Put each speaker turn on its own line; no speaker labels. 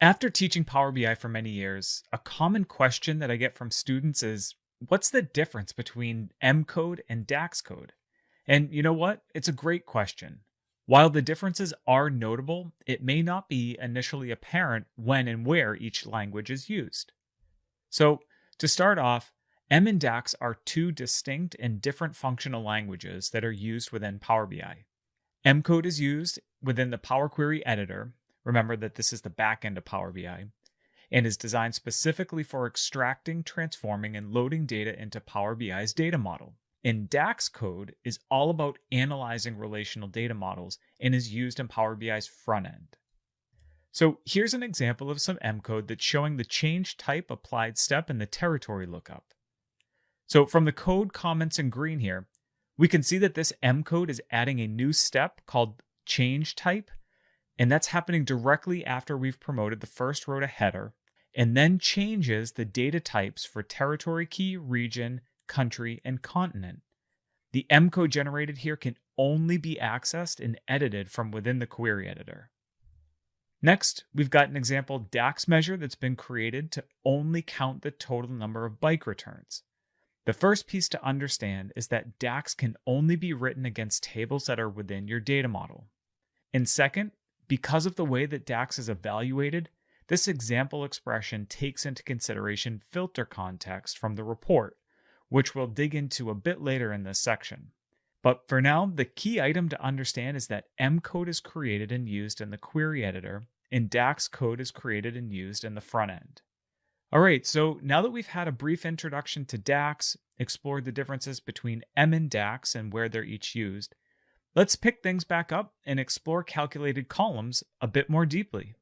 After teaching Power BI for many years, a common question that I get from students is, what's the difference between M code and DAX code? And you know what? It's a great question. While the differences are notable, it may not be initially apparent when and where each language is used. So, to start off, M and DAX are two distinct and different functional languages that are used within Power BI. M code is used within the Power Query editor. Remember that this is the back end of Power BI, and is designed specifically for extracting, transforming, and loading data into Power BI's data model. And DAX code is all about analyzing relational data models and is used in Power BI's front end. So here's an example of some M code that's showing the change type applied step in the territory lookup. So from the code comments in green here, we can see that this M code is adding a new step called change type, and that's happening directly after we've promoted the first row to header, and then changes the data types for territory key, region, country, and continent. The M code generated here can only be accessed and edited from within the query editor. Next, we've got an example DAX measure that's been created to only count the total number of bike returns. The first piece to understand is that DAX can only be written against tables that are within your data model. And second, because of the way that DAX is evaluated, this example expression takes into consideration filter context from the report, which we'll dig into a bit later in this section. But for now, the key item to understand is that M code is created and used in the query editor, and DAX code is created and used in the front end. All right, so now that we've had a brief introduction to DAX, explored the differences between M and DAX and where they're each used, let's pick things back up and explore calculated columns a bit more deeply.